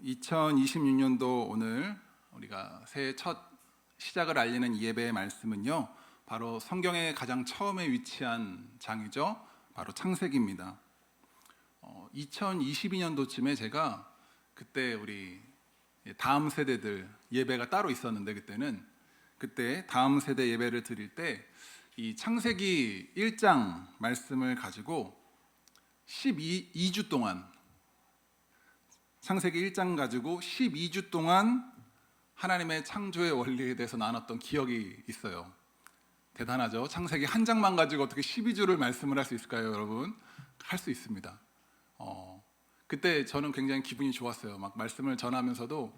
2026년도 오늘 우리가 새해 첫 시작을 알리는 이 예배의 말씀은요, 바로 성경의 가장 처음에 위치한 장이죠. 바로 창세기입니다. 2022년도쯤에 제가 그때 우리 다음 세대들 예배가 따로 있었는데, 그때 다음 세대 예배를 드릴 때 이 창세기 1장 말씀을 가지고 12주 동안, 창세기 1장 가지고 12주 동안 하나님의 창조의 원리에 대해서 나눴던 기억이 있어요. 대단하죠? 창세기 한 장만 가지고 어떻게 12주를 말씀을 할 수 있을까요, 여러분? 할 수 있습니다. 그때 저는 굉장히 기분이 좋았어요. 막 말씀을 전하면서도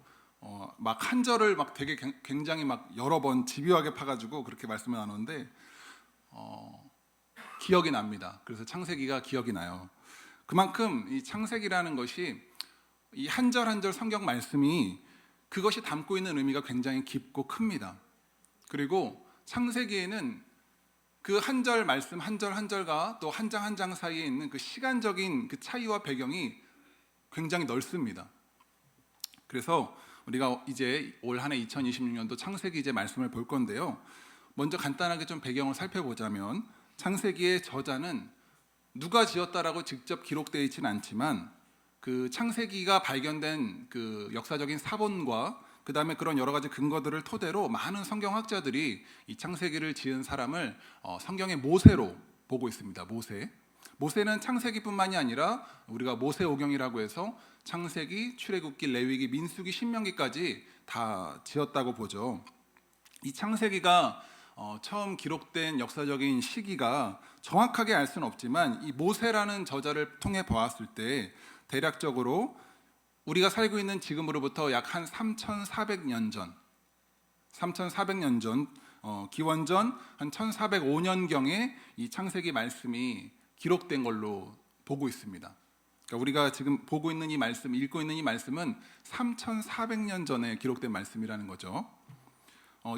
막 한 절을 막 되게 굉장히 막 여러 번 집요하게 파가지고 그렇게 말씀을 나누는데 기억이 납니다. 그래서 창세기가 기억이 나요. 그만큼 이 창세기라는 것이 이 한 절 한 절 성경 말씀이 그것이 담고 있는 의미가 굉장히 깊고 큽니다. 그리고 창세기에는 그 한 절 말씀 한 절 한 절과 또 한 장 한 장 사이에 있는 그 시간적인 그 차이와 배경이 굉장히 넓습니다. 그래서 우리가 이제 올 한 해 2026년도 창세기 이제 말씀을 볼 건데요. 먼저 간단하게 좀 배경을 살펴보자면, 창세기의 저자는 누가 지었다라고 직접 기록되어 있지는 않지만 그 창세기가 발견된 그 역사적인 사본과 그 다음에 그런 여러 가지 근거들을 토대로 많은 성경학자들이 이 창세기를 지은 사람을 성경의 모세로 보고 있습니다. 모세는 창세기뿐만이 아니라 우리가 모세오경이라고 해서 창세기, 출애굽기, 레위기, 민수기, 신명기까지 다 지었다고 보죠. 이 창세기가 처음 기록된 역사적인 시기가 정확하게 알 수는 없지만 이 모세라는 저자를 통해 보았을 때 대략적으로 우리가 살고 있는 지금으로부터 약 한 3,400년 전, 기원전 한 1405년경에 이 창세기 말씀이 기록된 걸로 보고 있습니다. 그러니까 우리가 지금 보고 있는 이 말씀, 읽고 있는 이 말씀은 3,400년 전에 기록된 말씀이라는 거죠.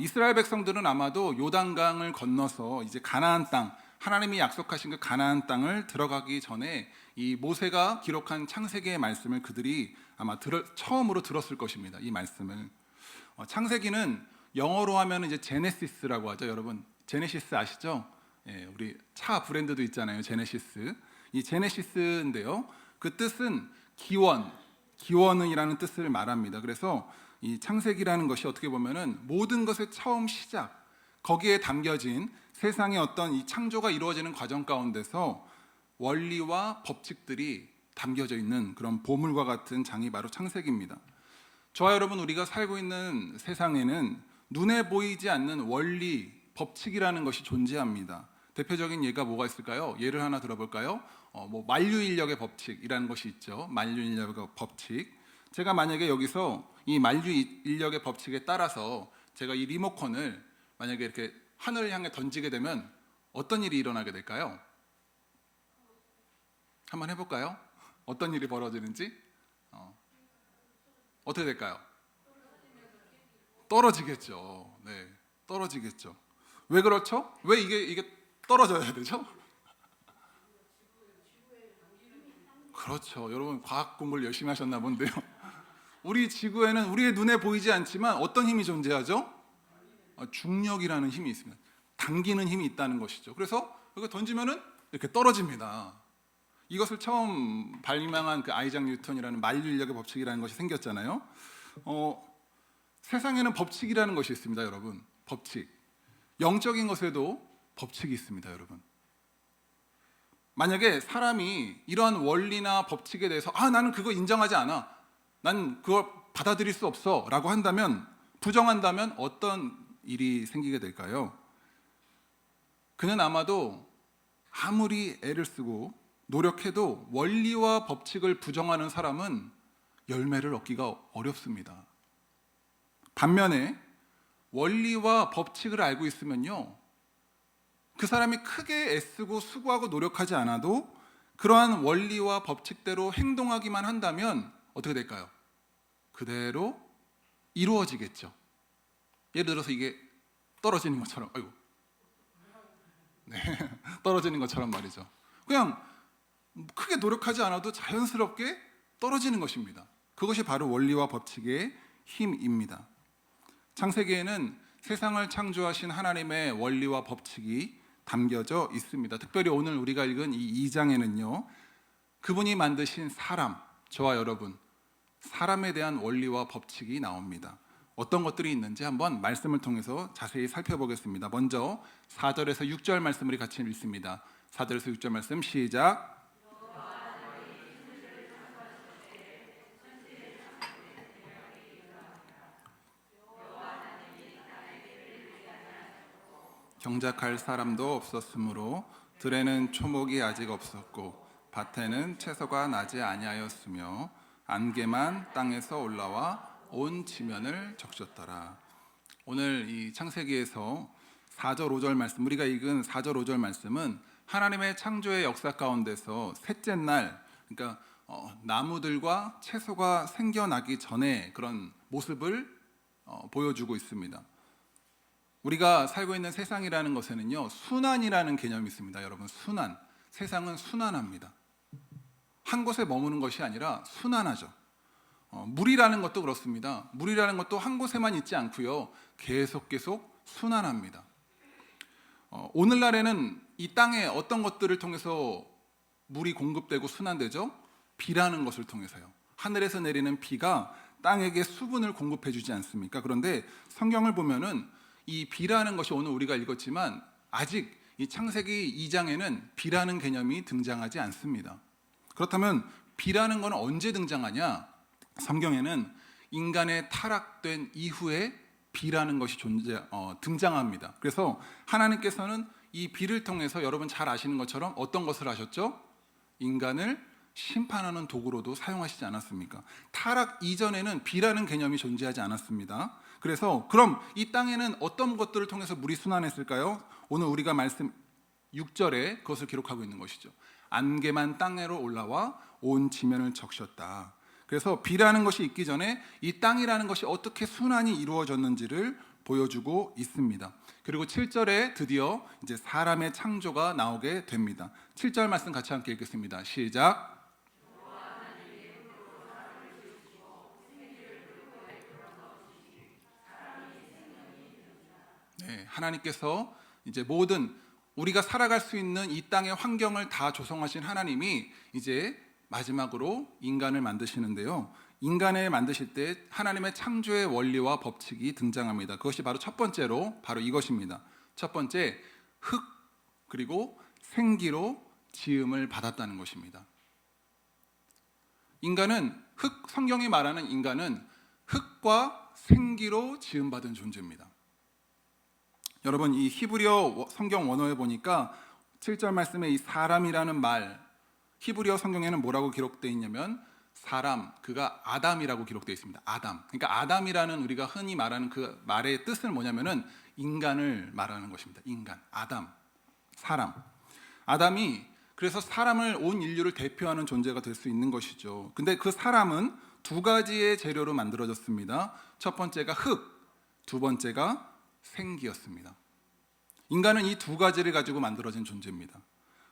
이스라엘 백성들은 아마도 요단강을 건너서 이제 가나안 땅, 하나님이 약속하신 그 가나안 땅을 들어가기 전에 이 모세가 기록한 창세기의 말씀을 그들이 아마 처음으로 들었을 것입니다. 이 말씀을. 창세기는 영어로 하면 이제 제네시스라고 하죠. 여러분 제네시스 아시죠? 예, 우리 차 브랜드도 있잖아요. 제네시스. 이 제네시스인데요. 그 뜻은 기원이라는 뜻을 말합니다. 그래서 이 창세기라는 것이 어떻게 보면은 모든 것의 처음 시작, 거기에 담겨진 세상의 어떤 이 창조가 이루어지는 과정 가운데서 원리와 법칙들이 담겨져 있는 그런 보물과 같은 장이 바로 창세기입니다. 저와 여러분, 우리가 살고 있는 세상에는 눈에 보이지 않는 원리, 법칙이라는 것이 존재합니다. 대표적인 예가 뭐가 있을까요? 예를 하나 들어볼까요? 만류인력의 법칙이라는 것이 있죠. 만류인력의 법칙. 제가 만약에 여기서 이 만류인력의 법칙에 따라서 제가 이 리모컨을 만약에 이렇게 하늘을 향해 던지게 되면 어떤 일이 일어나게 될까요? 한번 해볼까요? 어떤 일이 벌어지는지? 어떻게 될까요? 떨어지겠죠. 네, 떨어지겠죠. 왜 그렇죠? 왜 이게 떨어져야 되죠? 그렇죠. 여러분 과학 공부를 열심히 하셨나 본데요. 우리 지구에는 우리의 눈에 보이지 않지만 어떤 힘이 존재하죠? 중력이라는 힘이 있습니다. 당기는 힘이 있다는 것이죠. 그래서 이거 던지면은 이렇게 떨어집니다. 이것을 처음 발명한 그 아이작 뉴턴이라는 만류인력의 법칙이라는 것이 생겼잖아요. 세상에는 법칙이라는 것이 있습니다, 여러분. 법칙. 영적인 것에도 법칙이 있습니다, 여러분. 만약에 사람이 이러한 원리나 법칙에 대해서 나는 그거 인정하지 않아, 난 그걸 받아들일 수 없어 라고 한다면, 부정한다면 어떤 일이 생기게 될까요? 그는 아마도 아무리 애를 쓰고 노력해도 원리와 법칙을 부정하는 사람은 열매를 얻기가 어렵습니다. 반면에 원리와 법칙을 알고 있으면요, 그 사람이 크게 애쓰고 수고하고 노력하지 않아도 그러한 원리와 법칙대로 행동하기만 한다면 어떻게 될까요? 그대로 이루어지겠죠. 예를 들어서 이게 떨어지는 것처럼, 떨어지는 것처럼 말이죠. 그냥 크게 노력하지 않아도 자연스럽게 떨어지는 것입니다. 그것이 바로 원리와 법칙의 힘입니다. 창세기에는 세상을 창조하신 하나님의 원리와 법칙이 담겨져 있습니다. 특별히 오늘 우리가 읽은 이 2장에는요, 그분이 만드신 사람, 저와 여러분, 사람에 대한 원리와 법칙이 나옵니다. 어떤 것들이 있는지 한번 말씀을 통해서 자세히 살펴보겠습니다. 먼저 4절에서 6절 말씀을 우리 같이 읽습니다. 4절에서 6절 말씀 시작. 경작할 사람도 없었으므로 들에는 초목이 아직 없었고 밭에는 채소가 나지 아니하였으며 안개만 땅에서 올라와 온 지면을 적셨더라. 오늘 이 창세기에서 4절 5절 말씀, 우리가 읽은 4절 5절 말씀은 하나님의 창조의 역사 가운데서 셋째 날, 그러니까 나무들과 채소가 생겨나기 전에 그런 모습을 보여주고 있습니다. 우리가 살고 있는 세상이라는 것에는요, 순환이라는 개념이 있습니다. 여러분, 순환. 세상은 순환합니다. 한 곳에 머무는 것이 아니라 순환하죠. 물이라는 것도 그렇습니다. 물이라는 것도 한 곳에만 있지 않고요, 계속 순환합니다. 오늘날에는 이 땅에 어떤 것들을 통해서 물이 공급되고 순환되죠? 비라는 것을 통해서요. 하늘에서 내리는 비가 땅에게 수분을 공급해 주지 않습니까? 그런데 성경을 보면은 이 비라는 것이 오늘 우리가 읽었지만 아직 이 창세기 2장에는 비라는 개념이 등장하지 않습니다. 그렇다면 비라는 건 언제 등장하냐? 성경에는 인간의 타락된 이후에 비라는 것이 등장합니다. 그래서 하나님께서는 이 비를 통해서 여러분 잘 아시는 것처럼 어떤 것을 하셨죠? 인간을 심판하는 도구로도 사용하시지 않았습니까? 타락 이전에는 비라는 개념이 존재하지 않았습니다. 그래서 그럼 이 땅에는 어떤 것들을 통해서 물이 순환했을까요? 오늘 우리가 말씀 6절에 그것을 기록하고 있는 것이죠. 안개만 땅으로 올라와 온 지면을 적셨다. 그래서 비라는 것이 있기 전에 이 땅이라는 것이 어떻게 순환이 이루어졌는지를 보여주고 있습니다. 그리고 7절에 드디어 이제 사람의 창조가 나오게 됩니다. 7절 말씀 같이 함께 읽겠습니다. 시작. 네, 하나님께서 이제 모든 우리가 살아갈 수 있는 이 땅의 환경을 다 조성하신 하나님이 이제 마지막으로 인간을 만드시는데요. 인간을 만드실 때 하나님의 창조의 원리와 법칙이 등장합니다. 그것이 바로 첫 번째로 바로 이것입니다. 첫 번째, 흙 그리고 생기로 지음을 받았다는 것입니다. 인간은 성경이 말하는 인간은 흙과 생기로 지음받은 존재입니다. 여러분, 이 히브리어 성경 원어에 보니까 7절 말씀에 이 사람이라는 말, 히브리어 성경에는 뭐라고 기록되어 있냐면 사람, 그가 아담이라고 기록되어 있습니다. 아담. 그러니까 아담이라는 우리가 흔히 말하는 그 말의 뜻은 뭐냐면은 인간을 말하는 것입니다. 인간, 아담, 사람. 아담이 그래서 사람을 온 인류를 대표하는 존재가 될 수 있는 것이죠. 근데 그 사람은 두 가지의 재료로 만들어졌습니다. 첫 번째가 흙, 두 번째가 생기였습니다. 인간은 이 두 가지를 가지고 만들어진 존재입니다.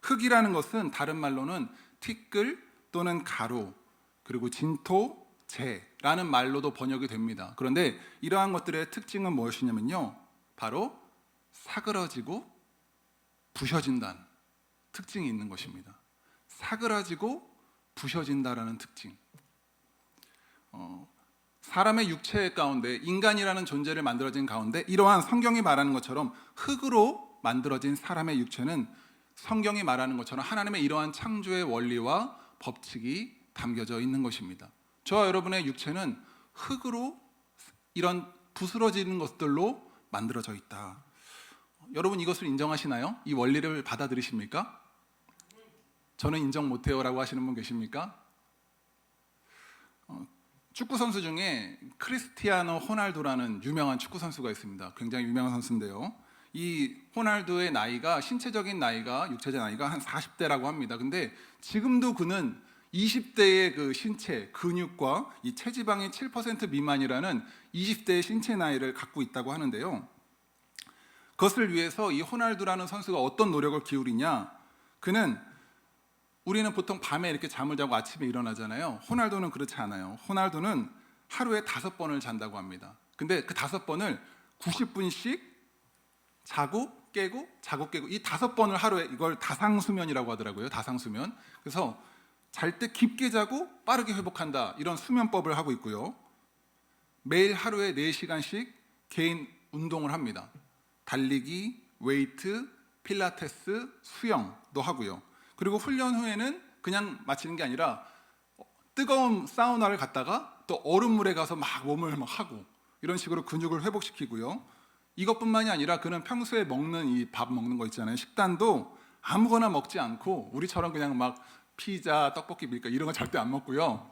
흙이라는 것은 다른 말로는 티끌 또는 가루, 그리고 진토, 재라는 말로도 번역이 됩니다. 그런데 이러한 것들의 특징은 무엇이냐면요, 바로 사그러지고 부셔진다는 특징이 있는 것입니다. 사그러지고 부셔진다라는 특징. 사람의 육체 가운데 인간이라는 존재를 만들어진 가운데 이러한 성경이 말하는 것처럼 흙으로 만들어진 사람의 육체는 성경이 말하는 것처럼 하나님의 이러한 창조의 원리와 법칙이 담겨져 있는 것입니다. 저와 여러분의 육체는 흙으로 이런 부스러지는 것들로 만들어져 있다. 여러분 이것을 인정하시나요? 이 원리를 받아들이십니까? 저는 인정 못해요 라고 하시는 분 계십니까? 축구 선수 중에 크리스티아노 호날두라는 유명한 축구 선수가 있습니다. 굉장히 유명한 선수인데요. 이 호날두의 나이가 신체적인 나이가 육체적 나이가 한 40대라고 합니다. 근데 지금도 그는 20대의 그 신체 근육과 이 체지방이 7% 미만이라는 20대의 신체 나이를 갖고 있다고 하는데요. 그것을 위해서 이 호날두라는 선수가 어떤 노력을 기울이냐? 그는 우리는 보통 밤에 이렇게 잠을 자고 아침에 일어나잖아요. 호날두는 그렇지 않아요. 호날두는 하루에 5번을 잔다고 합니다. 근데 그 5번을 90분씩 자고 깨고 자고 깨고 이 5번을 하루에, 이걸 다상수면이라고 하더라고요. 다상수면. 그래서 잘 때 깊게 자고 빠르게 회복한다, 이런 수면법을 하고 있고요. 매일 하루에 4시간씩 개인 운동을 합니다. 달리기, 웨이트, 필라테스, 수영도 하고요. 그리고 훈련 후에는 그냥 마치는 게 아니라 뜨거운 사우나를 갔다가 또 얼음물에 가서 막 몸을 막 하고, 이런 식으로 근육을 회복시키고요. 이것뿐만이 아니라 그는 평소에 먹는 이 밥 먹는 거 있잖아요. 식단도 아무거나 먹지 않고 우리처럼 그냥 막 피자, 떡볶이, 밀가루 이런 거 절대 안 먹고요.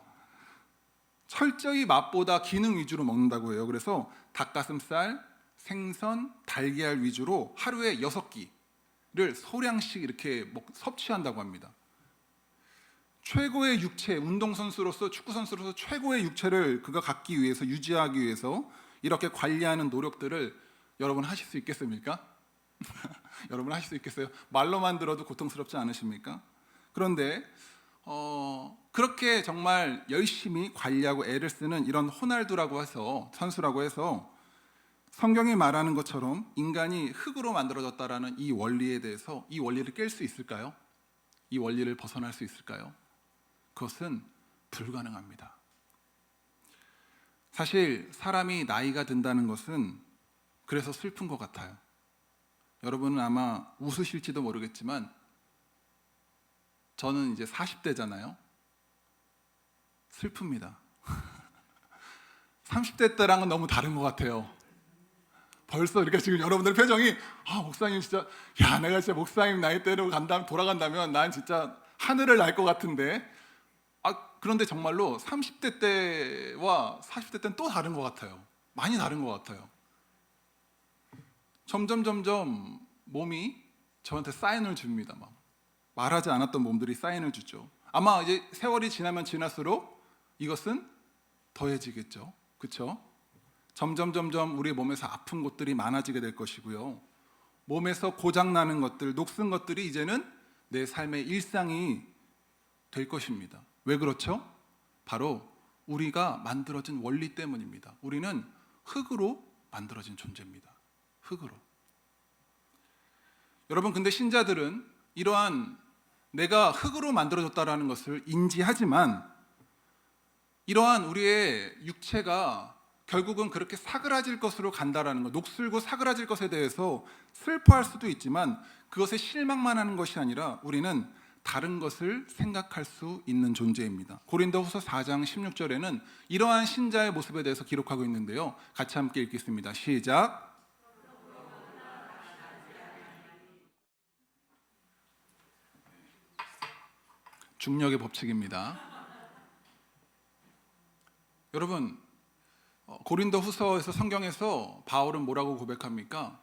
철저히 맛보다 기능 위주로 먹는다고 해요. 그래서 닭가슴살, 생선, 달걀 위주로 하루에 6끼를 소량씩 이렇게 섭취한다고 합니다. 최고의 육체, 운동선수로서, 축구선수로서 최고의 육체를 그가 갖기 위해서, 유지하기 위해서 이렇게 관리하는 노력들을 여러분 하실 수 있겠습니까? 여러분 하실 수 있겠어요? 말로만 들어도 고통스럽지 않으십니까? 그런데 그렇게 정말 열심히 관리하고 애를 쓰는 이런 호날두라고 해서, 선수라고 해서 성경이 말하는 것처럼 인간이 흙으로 만들어졌다라는 이 원리에 대해서, 이 원리를 깰 수 있을까요? 이 원리를 벗어날 수 있을까요? 그것은 불가능합니다. 사실 사람이 나이가 든다는 것은 그래서 슬픈 것 같아요. 여러분은 아마 웃으실지도 모르겠지만 저는 이제 40대잖아요. 슬픕니다. 30대 때랑은 너무 다른 것 같아요. 벌써 이렇게 지금 여러분들 표정이, 목사님 진짜, 내가 진짜 목사님 나이대로 돌아간다면 난 진짜 하늘을 날 것 같은데, 그런데 정말로 30대 때와 40대 때는 또 다른 것 같아요. 많이 다른 것 같아요. 점점 몸이 저한테 사인을 줍니다. 말하지 않았던 몸들이 사인을 주죠. 아마 이제 세월이 지나면 지날수록 이것은 더해지겠죠. 그렇죠? 점점 우리 몸에서 아픈 곳들이 많아지게 될 것이고요. 몸에서 고장나는 것들, 녹슨 것들이 이제는 내 삶의 일상이 될 것입니다. 왜 그렇죠? 바로 우리가 만들어진 원리 때문입니다. 우리는 흙으로 만들어진 존재입니다. 흙으로. 여러분, 근데 신자들은 이러한 내가 흙으로 만들어졌다라는 것을 인지하지만, 이러한 우리의 육체가 결국은 그렇게 사그라질 것으로 간다라는 것, 녹슬고 사그라질 것에 대해서 슬퍼할 수도 있지만 그것에 실망만 하는 것이 아니라 우리는 다른 것을 생각할 수 있는 존재입니다. 고린도후서 4장 16절에는 이러한 신자의 모습에 대해서 기록하고 있는데요. 같이 함께 읽겠습니다. 시작. 중력의 법칙입니다. 여러분, 고린도후서에서, 성경에서 바울은 뭐라고 고백합니까?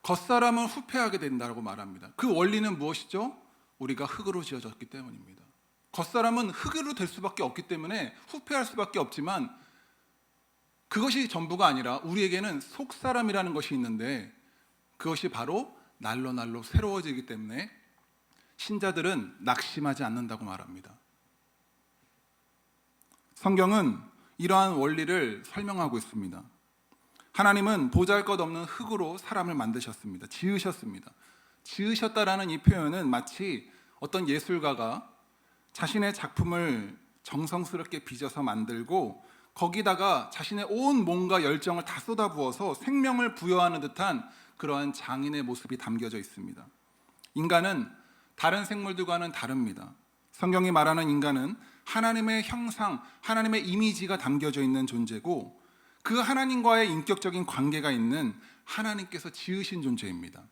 겉사람은 후패하게 된다고 말합니다. 그 원리는 무엇이죠? 우리가 흙으로 지어졌기 때문입니다. 겉사람은 흙으로 될 수밖에 없기 때문에 후패할 수밖에 없지만, 그것이 전부가 아니라 우리에게는 속사람이라는 것이 있는데 그것이 바로 날로 새로워지기 때문에 신자들은 낙심하지 않는다고 말합니다. 성경은 이러한 원리를 설명하고 있습니다. 하나님은 보잘것없는 흙으로 사람을 만드셨습니다. 지으셨습니다. 지으셨다라는 이 표현은 마치 어떤 예술가가 자신의 작품을 정성스럽게 빚어서 만들고 거기다가 자신의 온 몸과 열정을 다 쏟아부어서 생명을 부여하는 듯한 그러한 장인의 모습이 담겨져 있습니다. 인간은 다른 생물들과는 다릅니다. 성경이 말하는 인간은 하나님의 형상, 하나님의 이미지가 담겨져 있는 존재고, 그 하나님과의 인격적인 관계가 있는 하나님께서 지으신 존재입니다.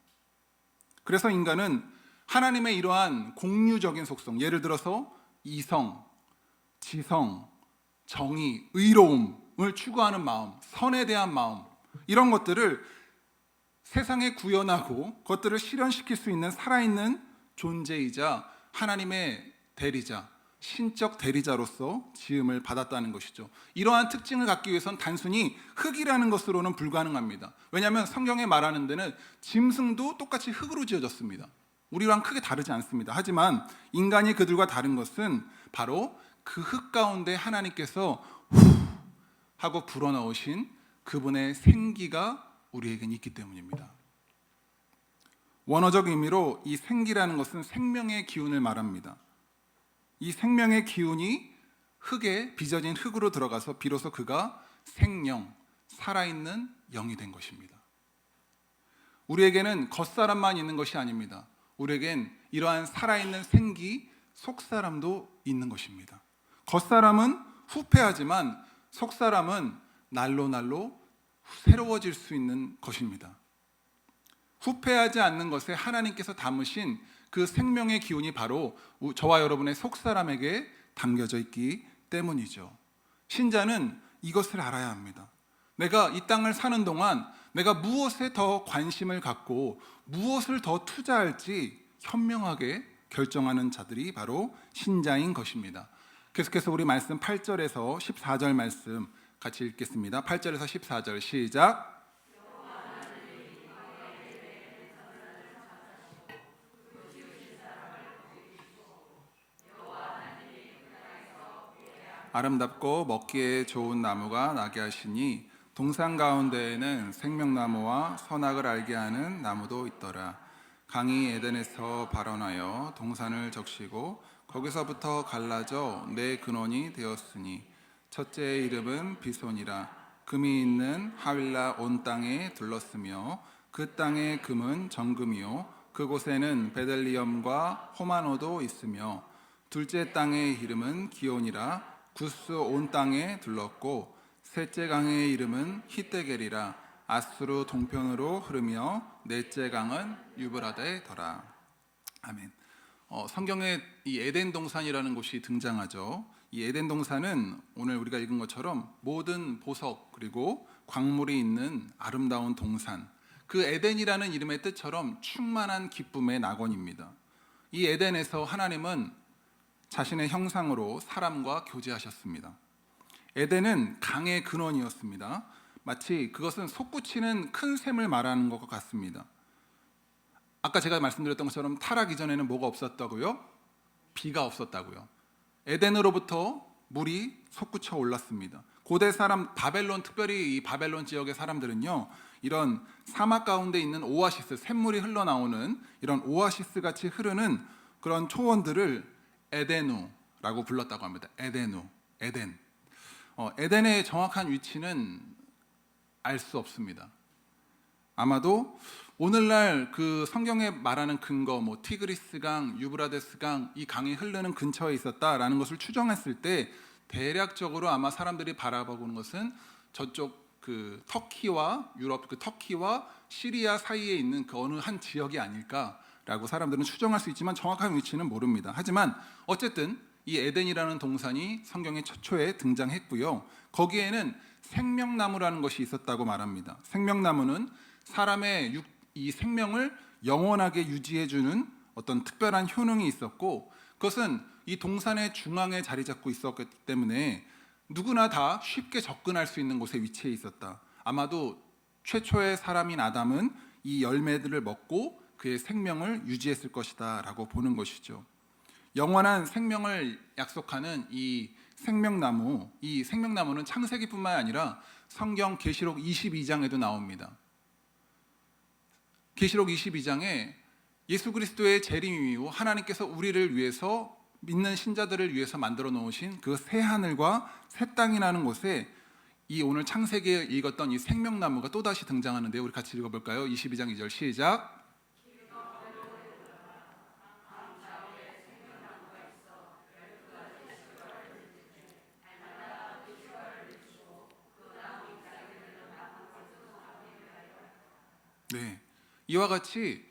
그래서 인간은 하나님의 이러한 공유적인 속성, 예를 들어서 이성, 지성, 정의, 의로움을 추구하는 마음, 선에 대한 마음, 이런 것들을 세상에 구현하고 그것들을 실현시킬 수 있는 살아있는 존재이자 하나님의 대리자, 신적 대리자로서 지음을 받았다는 것이죠. 이러한 특징을 갖기 위해서는 단순히 흙이라는 것으로는 불가능합니다. 왜냐하면 성경에 말하는 데는 짐승도 똑같이 흙으로 지어졌습니다. 우리랑 크게 다르지 않습니다. 하지만 인간이 그들과 다른 것은 바로 그 흙 가운데 하나님께서 후 하고 불어넣으신 그분의 생기가 우리에겐 있기 때문입니다. 원어적 의미로 이 생기라는 것은 생명의 기운을 말합니다. 이 생명의 기운이 흙에 빚어진 흙으로 들어가서 비로소 그가 생령, 살아있는 영이 된 것입니다. 우리에게는 겉사람만 있는 것이 아닙니다. 우리에겐 이러한 살아있는 생기, 속사람도 있는 것입니다. 겉사람은 후패하지만 속사람은 날로 날로 새로워질 수 있는 것입니다. 후패하지 않는 것에 하나님께서 담으신 그 생명의 기운이 바로 저와 여러분의 속사람에게 담겨져 있기 때문이죠. 신자는 이것을 알아야 합니다. 내가 이 땅을 사는 동안 내가 무엇에 더 관심을 갖고 무엇을 더 투자할지 현명하게 결정하는 자들이 바로 신자인 것입니다. 계속해서 우리 말씀 8절에서 14절 말씀 같이 읽겠습니다. 8절에서 14절 시작. 아름답고 먹기에 좋은 나무가 나게 하시니 동산 가운데에는 생명나무와 선악을 알게 하는 나무도 있더라. 강이 에덴에서 발원하여 동산을 적시고 거기서부터 갈라져 네 근원이 되었으니 첫째의 이름은 비손이라. 금이 있는 하윌라 온 땅에 둘렀으며 그 땅의 금은 정금이요 그곳에는 베들리엄과 호마노도 있으며 둘째 땅의 이름은 기온이라. 구스 온 땅에 둘렀고 셋째 강의 이름은 히데겔이라. 아수르 동편으로 흐르며 넷째 강은 유브라데더라. 아멘. 성경에 이 에덴 동산이라는 곳이 등장하죠. 이 에덴 동산은 오늘 우리가 읽은 것처럼 모든 보석 그리고 광물이 있는 아름다운 동산, 그 에덴이라는 이름의 뜻처럼 충만한 기쁨의 낙원입니다. 이 에덴에서 하나님은 자신의 형상으로 사람과 교제하셨습니다. 에덴은 강의 근원이었습니다. 마치 그것은 솟구치는 큰 샘을 말하는 것과 같습니다. 아까 제가 말씀드렸던 것처럼 타락 이전에는 뭐가 없었다고요? 비가 없었다고요. 에덴으로부터 물이 솟구쳐 올랐습니다. 고대 사람 바벨론, 특별히 이 바벨론 지역의 사람들은요, 이런 사막 가운데 있는 오아시스, 샘물이 흘러나오는 이런 오아시스 같이 흐르는 그런 초원들을 에데누라고 불렀다고 합니다. 에덴. 에덴의 정확한 위치는 알 수 없습니다. 아마도 오늘날 그 성경에 말하는 근거, 티그리스 강, 유브라데스 강, 이 강이 흐르는 근처에 있었다라는 것을 추정했을 때 대략적으로 아마 사람들이 바라보는 것은 저쪽 그 터키와 유럽, 그 터키와 시리아 사이에 있는 그 어느 한 지역이 아닐까라고 사람들은 추정할 수 있지만 정확한 위치는 모릅니다. 하지만 어쨌든 이 에덴이라는 동산이 성경의 최초에 등장했고요. 거기에는 생명나무라는 것이 있었다고 말합니다. 생명나무는 사람의 이 생명을 영원하게 유지해주는 어떤 특별한 효능이 있었고, 그것은 이 동산의 중앙에 자리 잡고 있었기 때문에 누구나 다 쉽게 접근할 수 있는 곳에 위치해 있었다. 아마도 최초의 사람인 아담은 이 열매들을 먹고 그의 생명을 유지했을 것이다 라고 보는 것이죠. 영원한 생명을 약속하는 이 생명나무, 이 생명나무는 창세기뿐만 아니라 성경 계시록 22장에도 나옵니다. 계시록 22장에 예수 그리스도의 재림 이후 하나님께서 우리를 위해서, 믿는 신자들을 위해서 만들어 놓으신 그 새 하늘과 새 땅이라는 곳에 이 오늘 창세기에 읽었던 이 생명나무가 또다시 등장하는데, 우리 같이 읽어볼까요? 22장 2절 시작. 네, 이와 같이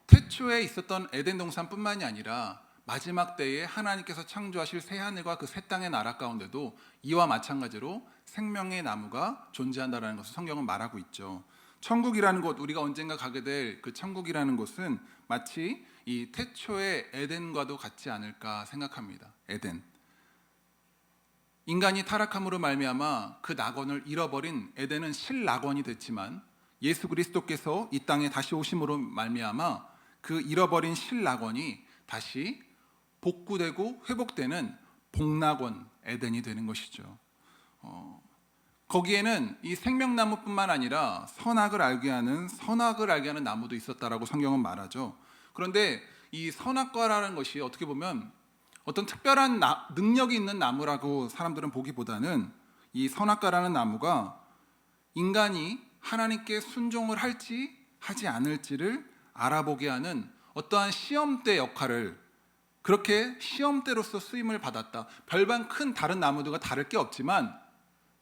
태초에 있었던 에덴 동산뿐만이 아니라 마지막 때에 하나님께서 창조하실 새 하늘과 그 새 땅의 나라 가운데도 이와 마찬가지로 생명의 나무가 존재한다는 것을 성경은 말하고 있죠. 천국이라는 곳, 우리가 언젠가 가게 될 그 천국이라는 곳은 마치 이 태초의 에덴과도 같지 않을까 생각합니다. 에덴. 인간이 타락함으로 말미암아 그 낙원을 잃어버린 에덴은 실낙원이 됐지만 예수 그리스도께서 이 땅에 다시 오심으로 말미암아 그 잃어버린 실낙원이 다시 복구되고 회복되는 복낙원 에덴이 되는 것이죠. 거기에는 이 생명나무뿐만 아니라 선악을 알게 하는 나무도 있었다라고 성경은 말하죠. 그런데 이 선악과라는 것이 어떻게 보면 어떤 특별한 능력이 있는 나무라고 사람들은 보기보다는 이 선악과라는 나무가 인간이 하나님께 순종을 할지 하지 않을지를 알아보게 하는 어떠한 시험대 역할을, 그렇게 시험대로서 쓰임을 받았다. 별반 큰 다른 나무들과 다를 게 없지만,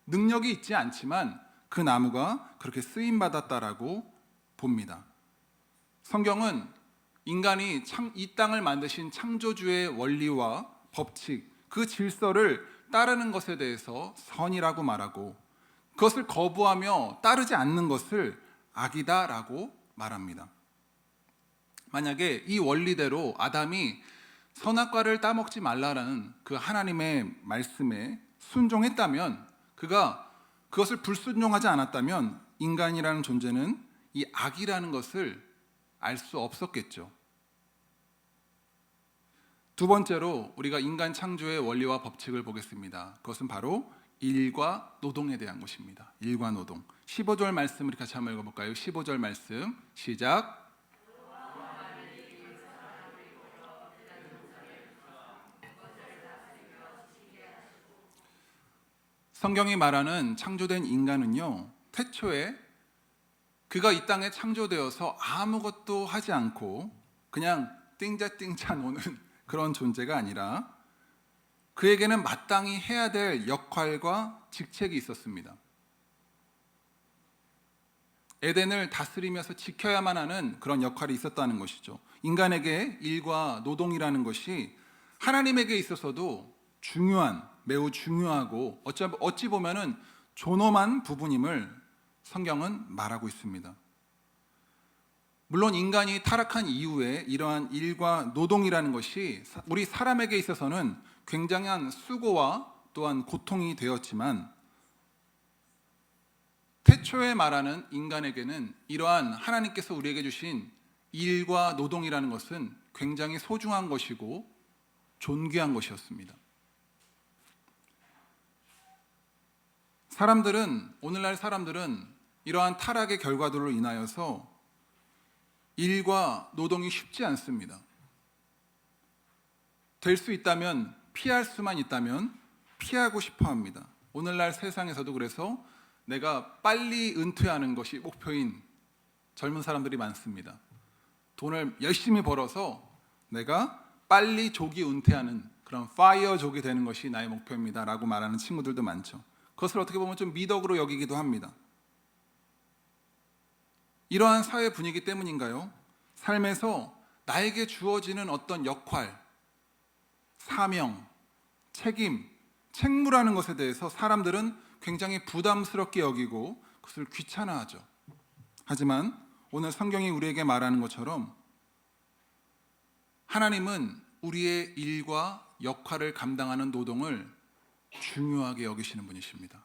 능력이 있지 않지만 그 나무가 그렇게 쓰임 받았다라고 봅니다. 성경은 인간이 이 땅을 만드신 창조주의 원리와 법칙, 그 질서를 따르는 것에 대해서 선이라고 말하고, 그것을 거부하며 따르지 않는 것을 악이다라고 말합니다. 만약에 이 원리대로 아담이 선악과를 따먹지 말라라는 그 하나님의 말씀에 순종했다면, 그가 그것을 불순종하지 않았다면 인간이라는 존재는 이 악이라는 것을 알 수 없었겠죠. 두 번째로 우리가 인간 창조의 원리와 법칙을 보겠습니다. 그것은 바로 일과 노동에 대한 것입니다. 일과 노동. 15절 말씀 우리 같이 한번 읽어볼까요? 15절 말씀 시작. 성경이 말하는 창조된 인간은요, 태초에 그가 이 땅에 창조되어서 아무것도 하지 않고 그냥 띵자띵자 노는 그런 존재가 아니라 그에게는 마땅히 해야 될 역할과 직책이 있었습니다. 에덴을 다스리면서 지켜야만 하는 그런 역할이 있었다는 것이죠. 인간에게 일과 노동이라는 것이 하나님에게 있어서도 매우 중요하고 어찌 보면은 존엄한 부분임을 성경은 말하고 있습니다. 물론 인간이 타락한 이후에 이러한 일과 노동이라는 것이 우리 사람에게 있어서는 굉장한 수고와 또한 고통이 되었지만, 태초에 말하는 인간에게는 이러한 하나님께서 우리에게 주신 일과 노동이라는 것은 굉장히 소중한 것이고 존귀한 것이었습니다. 오늘날 사람들은 이러한 타락의 결과들로 인하여서 일과 노동이 쉽지 않습니다. 될 수 있다면, 피할 수만 있다면 피하고 싶어 합니다. 오늘날 세상에서도 그래서 내가 빨리 은퇴하는 것이 목표인 젊은 사람들이 많습니다. 돈을 열심히 벌어서 내가 빨리 조기 은퇴하는 그런 파이어족이 되는 것이 나의 목표입니다 라고 말하는 친구들도 많죠. 그것을 어떻게 보면 좀 미덕으로 여기기도 합니다. 이러한 사회 분위기 때문인가요? 삶에서 나에게 주어지는 어떤 역할, 사명, 책임, 책무라는 것에 대해서 사람들은 굉장히 부담스럽게 여기고 그것을 귀찮아하죠. 하지만 오늘 성경이 우리에게 말하는 것처럼 하나님은 우리의 일과 역할을 감당하는 노동을 중요하게 여기시는 분이십니다.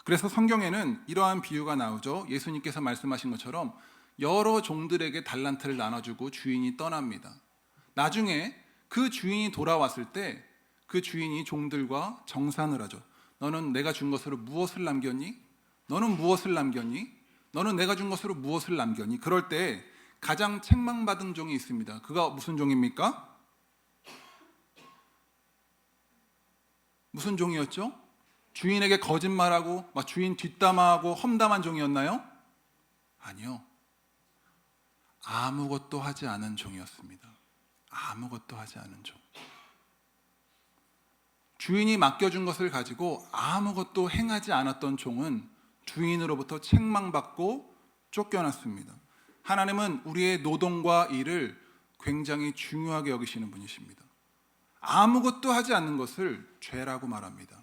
그래서 성경에는 이러한 비유가 나오죠. 예수님께서 말씀하신 것처럼 여러 종들에게 달란트를 나눠주고 주인이 떠납니다. 나중에 그 주인이 돌아왔을 때 그 주인이 종들과 정산을 하죠. 너는 내가 준 것으로 무엇을 남겼니? 너는 무엇을 남겼니? 너는 내가 준 것으로 무엇을 남겼니? 그럴 때 가장 책망받은 종이 있습니다. 그가 무슨 종입니까? 무슨 종이었죠? 주인에게 거짓말하고 막 주인 뒷담화하고 험담한 종이었나요? 아니요. 아무것도 하지 않은 종이었습니다. 아무것도 하지 않은 종. 주인이 맡겨준 것을 가지고 아무것도 행하지 않았던 종은 주인으로부터 책망받고 쫓겨났습니다. 하나님은 우리의 노동과 일을 굉장히 중요하게 여기시는 분이십니다. 아무것도 하지 않는 것을 죄라고 말합니다.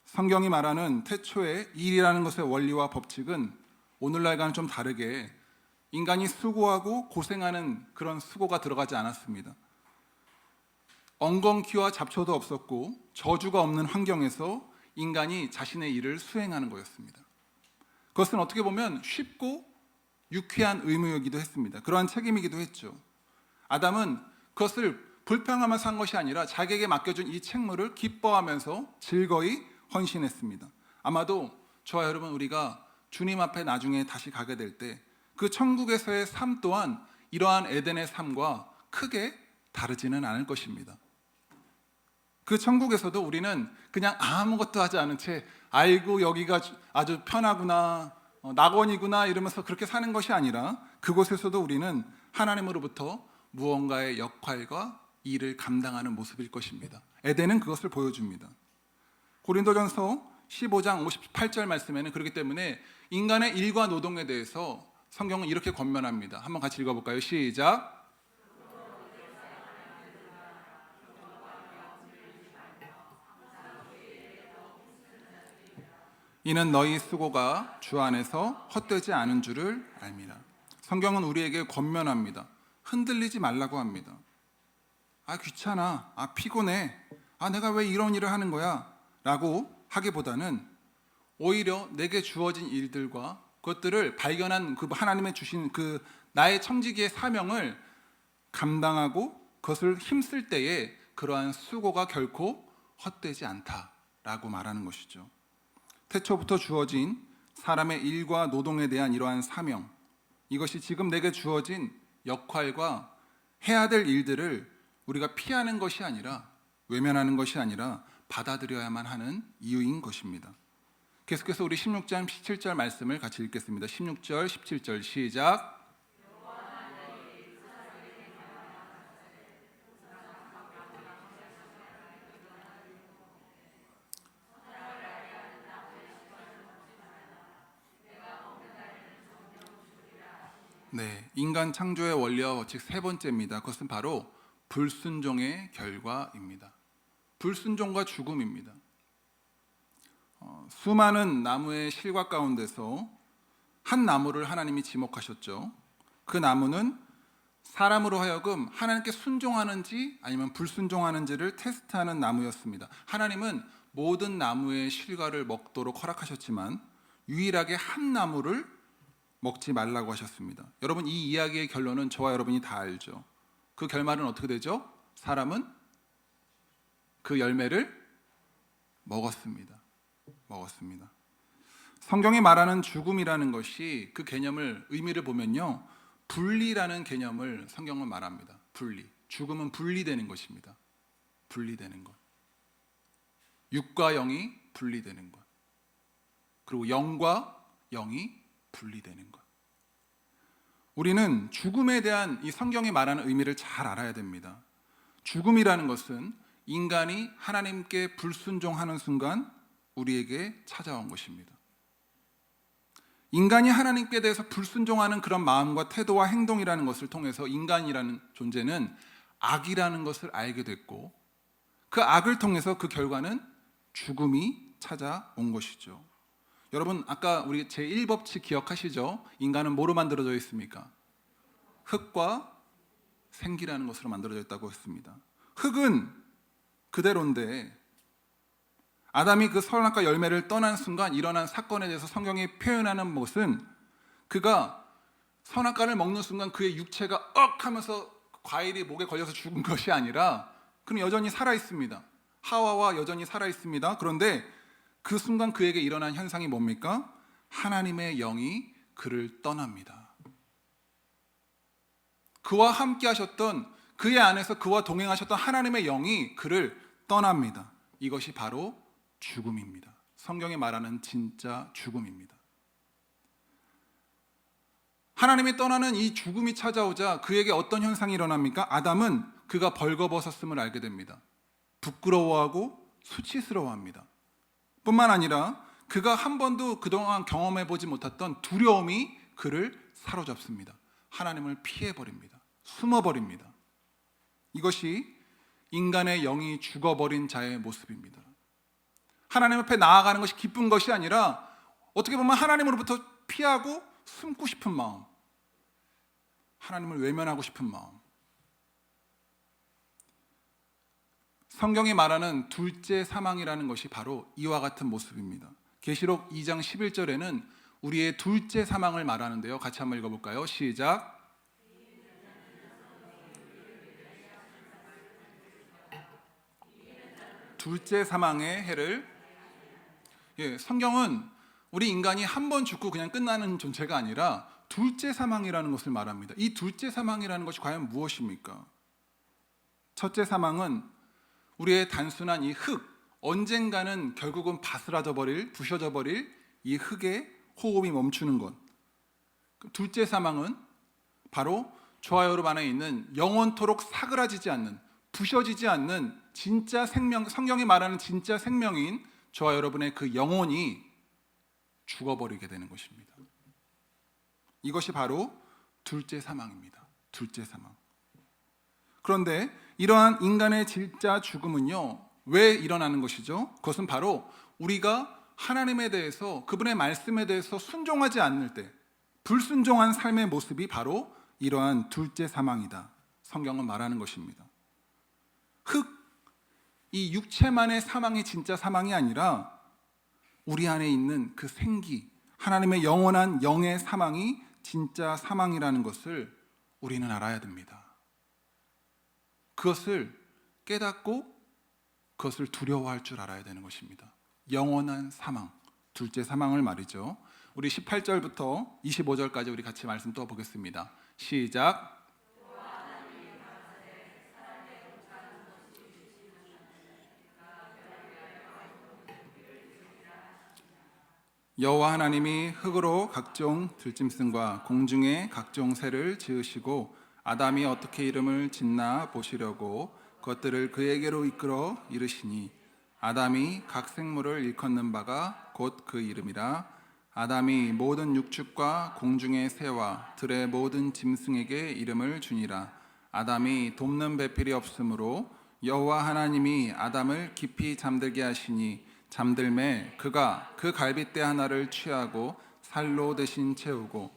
성경이 말하는 태초의 일이라는 것의 원리와 법칙은 오늘날과는 좀 다르게 인간이 수고하고 고생하는 그런 수고가 들어가지 않았습니다. 엉겅퀴와 잡초도 없었고 저주가 없는 환경에서 인간이 자신의 일을 수행하는 거였습니다. 그것은 어떻게 보면 쉽고 유쾌한 의무이기도 했습니다. 그러한 책임이기도 했죠. 아담은 그것을 불평하면서 한 것이 아니라 자기에게 맡겨준 이 책무를 기뻐하면서 즐거이 헌신했습니다. 아마도 저와 여러분, 우리가 주님 앞에 나중에 다시 가게 될 때 그 천국에서의 삶 또한 이러한 에덴의 삶과 크게 다르지는 않을 것입니다. 그 천국에서도 우리는 그냥 아무것도 하지 않은 채 아이고 여기가 아주 편하구나, 낙원이구나 이러면서 그렇게 사는 것이 아니라 그곳에서도 우리는 하나님으로부터 무언가의 역할과 일을 감당하는 모습일 것입니다. 에덴은 그것을 보여줍니다. 고린도전서 15장 58절 말씀에는 그렇기 때문에 인간의 일과 노동에 대해서 성경은 이렇게 권면합니다. 한번 같이 읽어볼까요? 시작. 이는 너희 수고가 주 안에서 헛되지 않은 줄을 알미라. 성경은 우리에게 권면합니다. 흔들리지 말라고 합니다. 아 귀찮아, 아 피곤해, 아 내가 왜 이런 일을 하는 거야 라고 하기보다는 오히려 내게 주어진 일들과 그것들을 발견한 그 하나님의 주신 그 나의 청지기의 사명을 감당하고 그것을 힘쓸 때에 그러한 수고가 결코 헛되지 않다라고 말하는 것이죠. 태초부터 주어진 사람의 일과 노동에 대한 이러한 사명, 이것이 지금 내게 주어진 역할과 해야 될 일들을 우리가 피하는 것이 아니라, 외면하는 것이 아니라 받아들여야만 하는 이유인 것입니다. 계속해서 우리 16장 17절 말씀을 같이 읽겠습니다. 16절 17절 시작. 네, 인간 창조의 원리와 법칙 세 번째입니다. 그것은 바로 불순종의 결과입니다. 불순종과 죽음입니다. 수많은 나무의 실과 가운데서 한 나무를 하나님이 지목하셨죠. 그 나무는 사람으로 하여금 하나님께 순종하는지 아니면 불순종하는지를 테스트하는 나무였습니다. 하나님은 모든 나무의 실과를 먹도록 허락하셨지만 유일하게 한 나무를 먹지 말라고 하셨습니다. 여러분, 이 이야기의 결론은 저와 여러분이 다 알죠. 그 결말은 어떻게 되죠? 사람은 그 열매를 먹었습니다. 성경이 말하는 죽음이라는 것이 그 개념을, 의미를 보면요, 분리라는 개념을 성경은 말합니다. 분리. 죽음은 분리되는 것입니다. 분리되는 것. 육과 영이 분리되는 것. 그리고 영과 영이 분리되는 것. 우리는 죽음에 대한 이 성경이 말하는 의미를 잘 알아야 됩니다. 죽음이라는 것은 인간이 하나님께 불순종하는 순간 우리에게 찾아온 것입니다. 인간이 하나님께 대해서 불순종하는 그런 마음과 태도와 행동이라는 것을 통해서 인간이라는 존재는 악이라는 것을 알게 됐고, 그 악을 통해서 그 결과는 죽음이 찾아온 것이죠. 여러분, 아까 우리 제1법칙 기억하시죠? 인간은 뭐로 만들어져 있습니까? 흙과 생기라는 것으로 만들어져 있다고 했습니다. 흙은 그대로인데 아담이 그 선악과 열매를 떠난 순간 일어난 사건에 대해서 성경이 표현하는 것은, 그가 선악과를 먹는 순간 그의 육체가 억 하면서 과일이 목에 걸려서 죽은 것이 아니라 그는 여전히 살아있습니다. 하와와 여전히 살아있습니다. 그런데 그 순간 그에게 일어난 현상이 뭡니까? 하나님의 영이 그를 떠납니다. 그와 함께 하셨던, 그의 안에서 그와 동행하셨던 하나님의 영이 그를 떠납니다. 이것이 바로 죽음입니다. 성경이 말하는 진짜 죽음입니다. 하나님이 떠나는 이 죽음이 찾아오자 그에게 어떤 현상이 일어납니까? 아담은 그가 벌거벗었음을 알게 됩니다. 부끄러워하고 수치스러워합니다. 뿐만 아니라 그가 한 번도 그동안 경험해보지 못했던 두려움이 그를 사로잡습니다. 하나님을 피해버립니다. 숨어버립니다. 이것이 인간의 영이 죽어버린 자의 모습입니다. 하나님 앞에 나아가는 것이 기쁜 것이 아니라 어떻게 보면 하나님으로부터 피하고 숨고 싶은 마음, 하나님을 외면하고 싶은 마음. 성경이 말하는 둘째 사망이라는 것이 바로 이와 같은 모습입니다. 계시록 2장 11절에는 우리의 둘째 사망을 말하는데요. 같이 한번 읽어볼까요? 시작. 둘째 사망의 해를. 성경은 우리 인간이 한 번 죽고 그냥 끝나는 존재가 아니라 둘째 사망이라는 것을 말합니다. 이 둘째 사망이라는 것이 과연 무엇입니까? 첫째 사망은 우리의 단순한 이 흙, 언젠가는 결국은 바스라져 버릴, 부셔져 버릴 이 흙의 호흡이 멈추는 것. 둘째 사망은 바로 저와 여러분 안에 있는 영원토록 사그라지지 않는, 부셔지지 않는 진짜 생명, 성경이 말하는 진짜 생명인 저와 여러분의 그 영혼이 죽어버리게 되는 것입니다. 이것이 바로 둘째 사망입니다. 둘째 사망. 그런데 이러한 인간의 진짜 죽음은요, 왜 일어나는 것이죠? 그것은 바로 우리가 하나님에 대해서, 그분의 말씀에 대해서 순종하지 않을 때, 불순종한 삶의 모습이 바로 이러한 둘째 사망이다. 성경은 말하는 것입니다. 이 육체만의 사망이 진짜 사망이 아니라 우리 안에 있는 그 생기, 하나님의 영원한 영의 사망이 진짜 사망이라는 것을 우리는 알아야 됩니다. 그것을 깨닫고 그것을 두려워할 줄 알아야 되는 것입니다. 영원한 사망, 둘째 사망을 말이죠. 우리 18절부터 25절까지 우리 같이 말씀 또 보겠습니다. 시작. 여호와 하나님이 흙으로 각종 들짐승과 공중의 각종 새를 지으시고 아담이 어떻게 이름을 짓나 보시려고 그것들을 그에게로 이끌어 이르시니 아담이 각 생물을 일컫는 바가 곧 그 이름이라. 아담이 모든 육축과 공중의 새와 들의 모든 짐승에게 이름을 주니라. 아담이 돕는 배필이 없으므로 여호와 하나님이 아담을 깊이 잠들게 하시니 잠들매 그가 그 갈빗대 하나를 취하고 살로 대신 채우고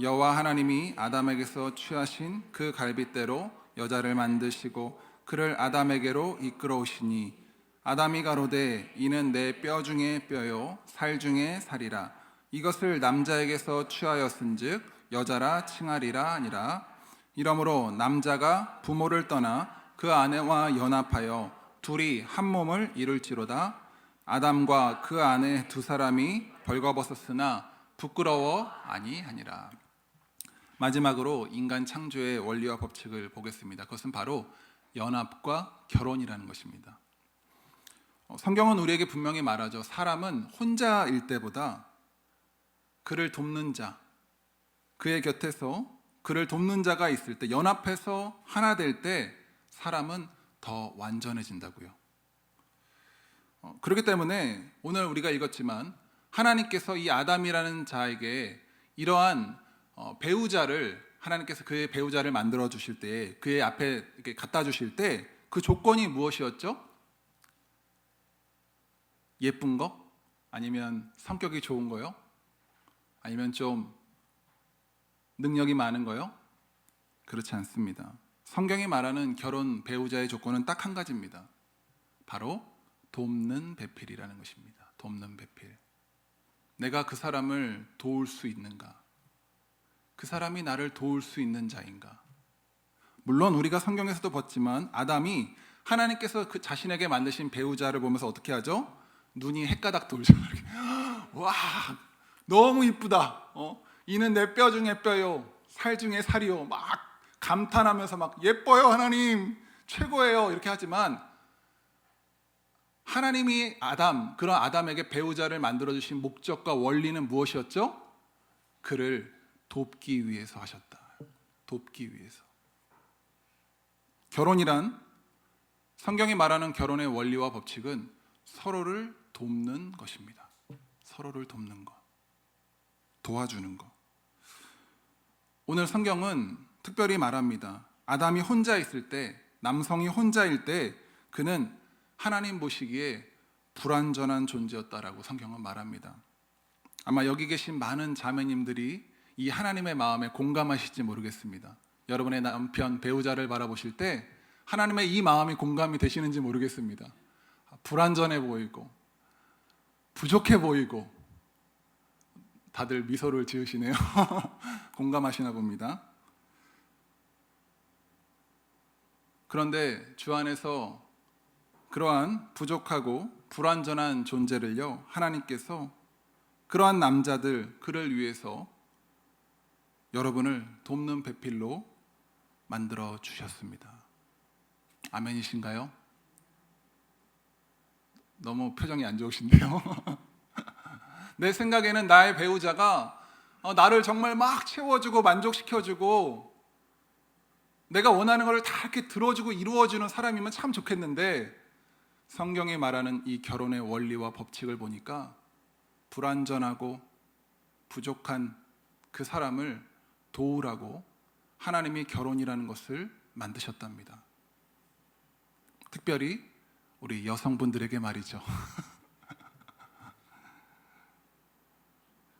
여호와 하나님이 아담에게서 취하신 그 갈빗대로 여자를 만드시고 그를 아담에게로 이끌어 오시니 아담이 가로되 이는 내 뼈 중에 뼈요 살 중에 살이라. 이것을 남자에게서 취하였은즉 여자라 칭하리라 하니라. 이러므로 남자가 부모를 떠나 그 아내와 연합하여 둘이 한 몸을 이룰지로다. 아담과 그 아내 두 사람이 벌거벗었으나 부끄러워 아니하니라. 마지막으로 인간 창조의 원리와 법칙을 보겠습니다. 그것은 바로 연합과 결혼이라는 것입니다. 성경은 우리에게 분명히 말하죠. 사람은 혼자일 때보다 그를 돕는 자, 그의 곁에서 그를 돕는 자가 있을 때, 연합해서 하나 될 때 사람은 더 완전해진다고요. 그렇기 때문에 오늘 우리가 읽었지만 하나님께서 이 아담이라는 자에게 이러한 배우자를, 하나님께서 그의 배우자를 만들어 주실 때, 그의 앞에 이렇게 갖다 주실 때 그 조건이 무엇이었죠? 예쁜 거? 아니면 성격이 좋은 거요? 아니면 좀 능력이 많은 거요? 그렇지 않습니다. 성경이 말하는 결혼 배우자의 조건은 딱 한 가지입니다. 바로 돕는 배필이라는 것입니다. 돕는 배필. 내가 그 사람을 도울 수 있는가? 그 사람이 나를 도울 수 있는 자인가? 물론 우리가 성경에서도 봤지만 아담이 하나님께서 그 자신에게 만드신 배우자를 보면서 어떻게 하죠? 눈이 헷가닥 돌죠. 와, 너무 이쁘다. 이는 내 뼈 중에 뼈요, 살 중에 살이요. 막 감탄하면서 막 예뻐요, 하나님 최고예요. 이렇게 하지만 하나님이 그런 아담에게 배우자를 만들어 주신 목적과 원리는 무엇이었죠? 그를 돕기 위해서 하셨다. 돕기 위해서. 결혼이란, 성경이 말하는 결혼의 원리와 법칙은 서로를 돕는 것입니다. 서로를 돕는 것, 도와주는 것. 오늘 성경은 특별히 말합니다. 아담이 혼자 있을 때, 남성이 혼자일 때 그는 하나님 보시기에 불완전한 존재였다라고 성경은 말합니다. 아마 여기 계신 많은 자매님들이 이 하나님의 마음에 공감하실지 모르겠습니다. 여러분의 남편, 배우자를 바라보실 때 하나님의 이 마음이 공감이 되시는지 모르겠습니다. 불완전해 보이고 부족해 보이고 다들 미소를 지으시네요. 공감하시나 봅니다. 그런데 주 안에서 그러한 부족하고 불완전한 존재를요, 하나님께서 그러한 남자들, 그를 위해서 여러분을 돕는 배필로 만들어 주셨습니다. 아멘이신가요? 너무 표정이 안 좋으신데요. 내 생각에는 나의 배우자가 나를 정말 막 채워주고 만족시켜주고 내가 원하는 걸 다 이렇게 들어주고 이루어주는 사람이면 참 좋겠는데, 성경이 말하는 이 결혼의 원리와 법칙을 보니까 불완전하고 부족한 그 사람을 도우라고 하나님이 결혼이라는 것을 만드셨답니다. 특별히 우리 여성분들에게 말이죠.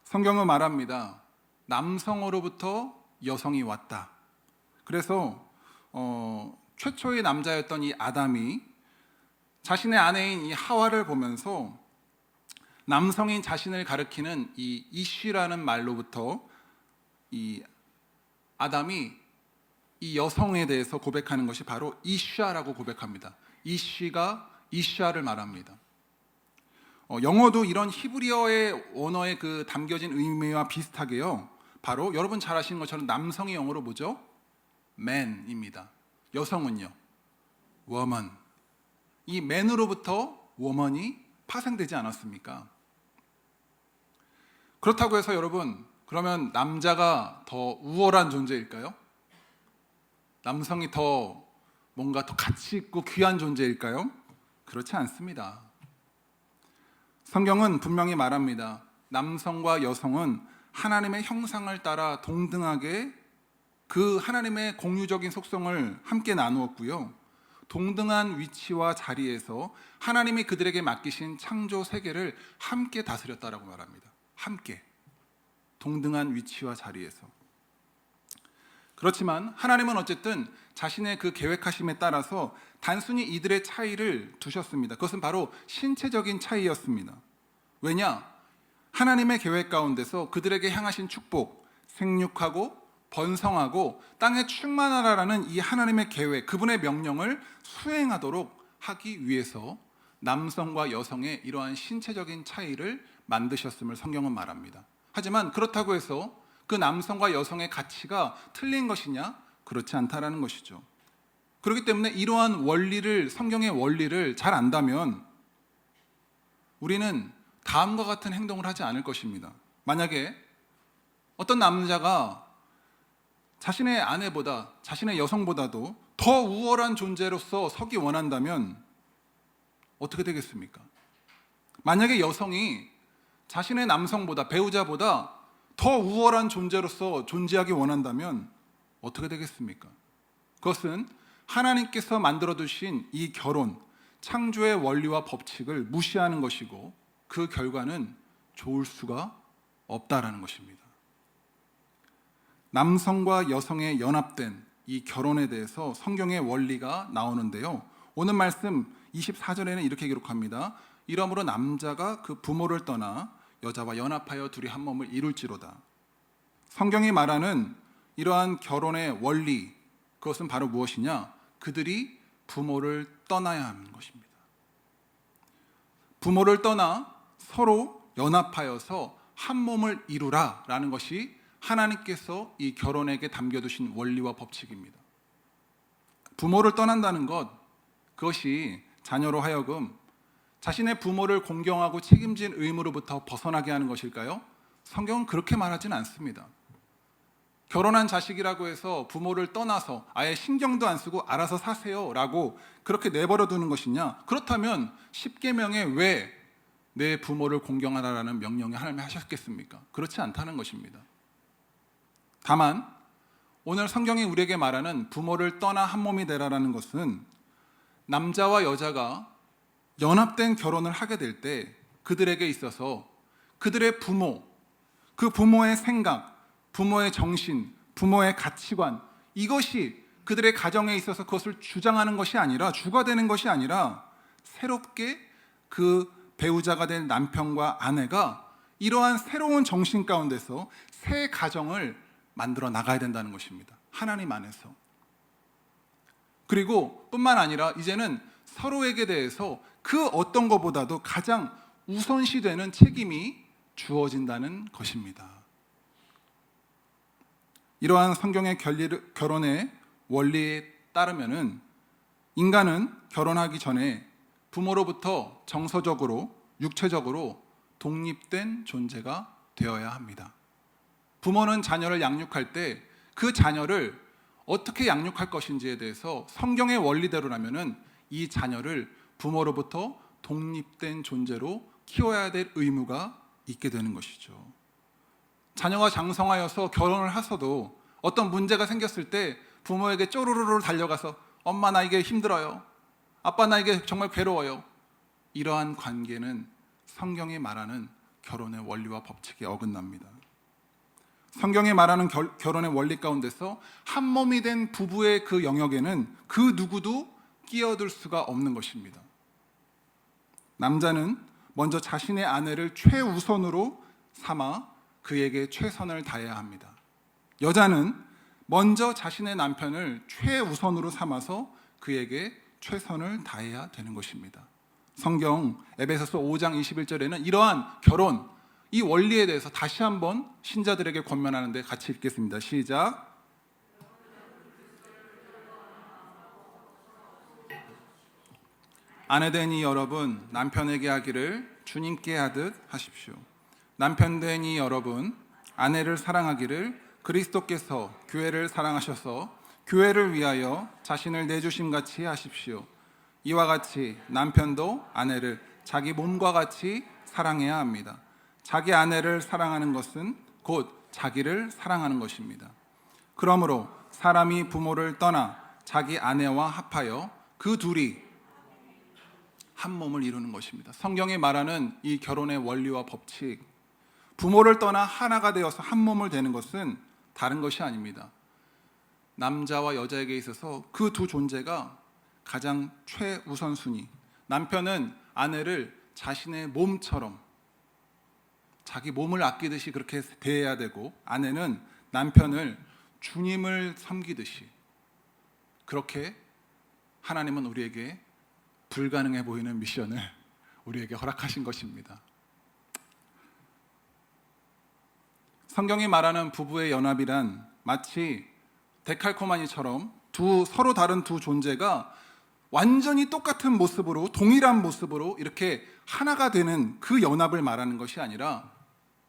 성경은 말합니다. 남성으로부터 여성이 왔다. 그래서 최초의 남자였던 이 아담이 자신의 아내인 이 하와를 보면서 남성인 자신을 가리키는 이 이쉬라는 말로부터 이 아담이 이 여성에 대해서 고백하는 것이 바로 이샤라고 고백합니다. 이쉬가 이샤를 말합니다. 영어도 이런 히브리어의 원어에 그 담겨진 의미와 비슷하게요, 바로 여러분 잘 아시는 것처럼 남성의 영어로 뭐죠? man입니다. 여성은요, woman. 이 man으로부터 woman이 파생되지 않았습니까? 그렇다고 해서 여러분, 그러면 남자가 더 우월한 존재일까요? 남성이 더 뭔가 더 가치 있고 귀한 존재일까요? 그렇지 않습니다. 성경은 분명히 말합니다. 남성과 여성은 하나님의 형상을 따라 동등하게 그 하나님의 공유적인 속성을 함께 나누었고요, 동등한 위치와 자리에서 하나님이 그들에게 맡기신 창조 세계를 함께 다스렸다라고 말합니다. 함께 동등한 위치와 자리에서. 그렇지만 하나님은 어쨌든 자신의 그 계획하심에 따라서 단순히 이들의 차이를 두셨습니다. 그것은 바로 신체적인 차이였습니다. 왜냐? 하나님의 계획 가운데서 그들에게 향하신 축복, 생육하고 번성하고 땅에 충만하라라는 이 하나님의 계획, 그분의 명령을 수행하도록 하기 위해서 남성과 여성의 이러한 신체적인 차이를 만드셨음을 성경은 말합니다. 하지만 그렇다고 해서 그 남성과 여성의 가치가 틀린 것이냐? 그렇지 않다라는 것이죠. 그렇기 때문에 이러한 원리를, 성경의 원리를 잘 안다면 우리는 다음과 같은 행동을 하지 않을 것입니다. 만약에 어떤 남자가 자신의 아내보다, 자신의 여성보다도 더 우월한 존재로서 서기 원한다면 어떻게 되겠습니까? 만약에 여성이 자신의 남성보다, 배우자보다 더 우월한 존재로서 존재하기 원한다면 어떻게 되겠습니까? 그것은 하나님께서 만들어 두신 이 결혼, 창조의 원리와 법칙을 무시하는 것이고, 그 결과는 좋을 수가 없다라는 것입니다. 남성과 여성의 연합된 이 결혼에 대해서 성경의 원리가 나오는데요, 오늘 말씀 24절에는 이렇게 기록합니다. 이러므로 남자가 그 부모를 떠나 여자와 연합하여 둘이 한 몸을 이룰지로다. 성경이 말하는 이러한 결혼의 원리, 그것은 바로 무엇이냐? 그들이 부모를 떠나야 하는 것입니다. 부모를 떠나 서로 연합하여서 한 몸을 이루라 라는 것이 하나님께서 이 결혼에게 담겨두신 원리와 법칙입니다. 부모를 떠난다는 것, 그것이 자녀로 하여금 자신의 부모를 공경하고 책임진 의무로부터 벗어나게 하는 것일까요? 성경은 그렇게 말하지는 않습니다. 결혼한 자식이라고 해서 부모를 떠나서 아예 신경도 안 쓰고 알아서 사세요 라고 그렇게 내버려 두는 것이냐? 그렇다면 십계명에 왜 내 부모를 공경하라라는 명령을 하나님이 하셨겠습니까? 그렇지 않다는 것입니다. 다만 오늘 성경이 우리에게 말하는 부모를 떠나 한 몸이 되라라는 것은 남자와 여자가 연합된 결혼을 하게 될 때 그들에게 있어서 그들의 부모, 그 부모의 생각, 부모의 정신, 부모의 가치관, 이것이 그들의 가정에 있어서 그것을 주장하는 것이 아니라, 주가 되는 것이 아니라 새롭게 그 배우자가 된 남편과 아내가 이러한 새로운 정신 가운데서 새 가정을 만들어 나가야 된다는 것입니다. 하나님 안에서. 그리고 뿐만 아니라 이제는 서로에게 대해서 그 어떤 것보다도 가장 우선시되는 책임이 주어진다는 것입니다. 이러한 성경의 결혼의 원리에 따르면은 인간은 결혼하기 전에 부모로부터 정서적으로, 육체적으로 독립된 존재가 되어야 합니다. 부모는 자녀를 양육할 때 그 자녀를 어떻게 양육할 것인지에 대해서 성경의 원리대로라면은 이 자녀를 부모로부터 독립된 존재로 키워야 될 의무가 있게 되는 것이죠. 자녀가 장성하여서 결혼을 하서도 어떤 문제가 생겼을 때 부모에게 쪼르르르 달려가서 엄마 나 이게 힘들어요. 아빠 나 이게 정말 괴로워요. 이러한 관계는 성경이 말하는 결혼의 원리와 법칙에 어긋납니다. 성경이 말하는 결혼의 원리 가운데서 한 몸이 된 부부의 그 영역에는 그 누구도 끼어들 수가 없는 것입니다. 남자는 먼저 자신의 아내를 최우선으로 삼아 그에게 최선을 다해야 합니다. 여자는 먼저 자신의 남편을 최우선으로 삼아서 그에게 최선을 다해야 되는 것입니다. 성경 에베소서 5장 21절에는 이러한 결혼, 이 원리에 대해서 다시 한번 신자들에게 권면하는데 같이 읽겠습니다. 시작. 아내되니 여러분 남편에게 하기를 주님께 하듯 하십시오. 남편되니 여러분 아내를 사랑하기를 그리스도께서 교회를 사랑하셔서 교회를 위하여 자신을 내주심 같이 하십시오. 이와 같이 남편도 아내를 자기 몸과 같이 사랑해야 합니다. 자기 아내를 사랑하는 것은 곧 자기를 사랑하는 것입니다. 그러므로 사람이 부모를 떠나 자기 아내와 합하여 그 둘이 한 몸을 이루는 것입니다. 성경이 말하는 이 결혼의 원리와 법칙, 부모를 떠나 하나가 되어서 한 몸을 되는 것은 다른 것이 아닙니다. 남자와 여자에게 있어서 그 두 존재가 가장 최우선순위, 남편은 아내를 자신의 몸처럼 자기 몸을 아끼듯이 그렇게 대해야 되고, 아내는 남편을 주님을 섬기듯이, 그렇게 하나님은 우리에게 불가능해 보이는 미션을 우리에게 허락하신 것입니다. 성경이 말하는 부부의 연합이란 마치 데칼코마니처럼 서로 다른 두 존재가 완전히 똑같은 모습으로, 동일한 모습으로 이렇게 하나가 되는 그 연합을 말하는 것이 아니라,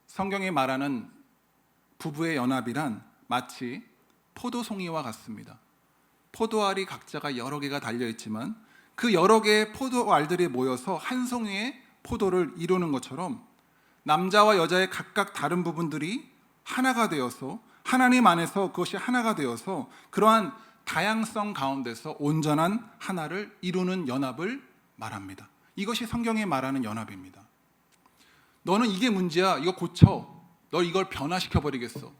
성경이 말하는 부부의 연합이란 마치 포도송이와 같습니다. 포도알이 각자가 여러 개가 달려있지만 그 여러 개의 포도알들이 모여서 한 송이의 포도를 이루는 것처럼 남자와 여자의 각각 다른 부분들이 하나가 되어서 하나님 안에서 그것이 하나가 되어서 그러한 다양성 가운데서 온전한 하나를 이루는 연합을 말합니다. 이것이 성경이 말하는 연합입니다. 너는 이게 문제야, 이거 고쳐, 너 이걸 변화시켜 버리겠어,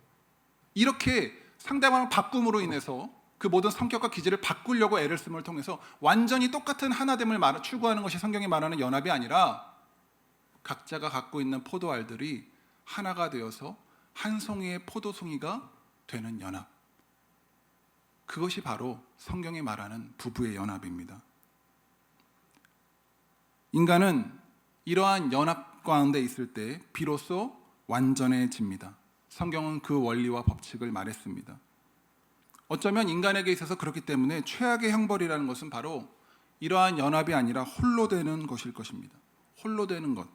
이렇게 상대방을 바꿈으로 인해서 그 모든 성격과 기질을 바꾸려고 애를 씀을 통해서 완전히 똑같은 하나됨을 추구하는 것이 성경이 말하는 연합이 아니라, 각자가 갖고 있는 포도알들이 하나가 되어서 한 송이의 포도송이가 되는 연합, 그것이 바로 성경이 말하는 부부의 연합입니다. 인간은 이러한 연합 가운데 있을 때 비로소 완전해집니다. 성경은 그 원리와 법칙을 말했습니다. 어쩌면 인간에게 있어서 그렇기 때문에 최악의 형벌이라는 것은 바로 이러한 연합이 아니라 홀로 되는 것일 것입니다. 홀로 되는 것.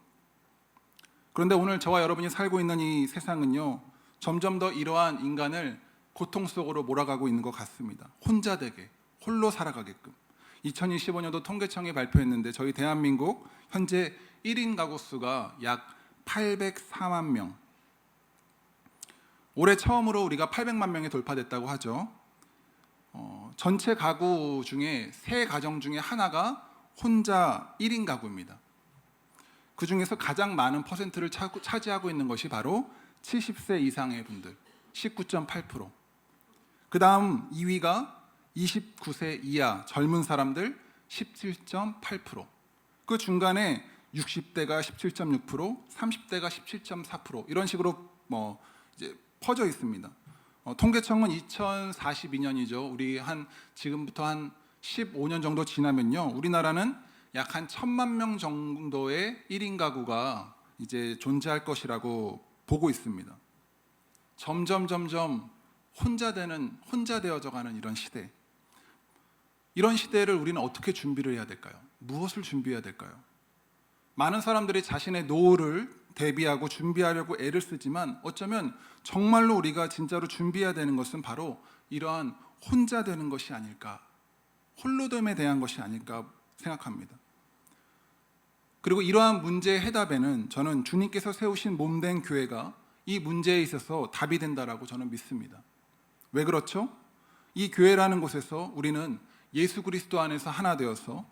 그런데 오늘 저와 여러분이 살고 있는 이 세상은요, 점점 더 이러한 인간을 고통 속으로 몰아가고 있는 것 같습니다. 혼자 되게, 홀로 살아가게끔. 2025년도 통계청이 발표했는데 저희 대한민국 현재 1인 가구 수가 약 804만 명. 올해 처음으로 우리가 800만 명이 돌파됐다고 하죠. 전체 가구 중에 3가정 중에 하나가 혼자 1인 가구입니다. 그 중에서 가장 많은 퍼센트를 차지하고 있는 것이 바로 70세 이상의 분들, 19.8%. 그 다음 2위가 29세 이하 젊은 사람들, 17.8%. 그 중간에 60대가 17.6%, 30대가 17.4% 이런 식으로 이제 퍼져 있습니다. 통계청은 2042년이죠. 우리 지금부터 한 15년 정도 지나면요, 우리나라는 약 한 1,000만 명 정도의 1인 가구가 이제 존재할 것이라고 보고 있습니다. 점점 혼자 되어져가는 이런 시대. 이런 시대를 우리는 어떻게 준비를 해야 될까요? 무엇을 준비해야 될까요? 많은 사람들이 자신의 노후를 대비하고 준비하려고 애를 쓰지만 어쩌면 정말로 우리가 진짜로 준비해야 되는 것은 바로 이러한 혼자 되는 것이 아닐까, 홀로됨에 대한 것이 아닐까 생각합니다. 그리고 이러한 문제의 해답에는 저는 주님께서 세우신 몸된 교회가 이 문제에 있어서 답이 된다라고 저는 믿습니다. 왜 그렇죠? 이 교회라는 곳에서 우리는 예수 그리스도 안에서 하나 되어서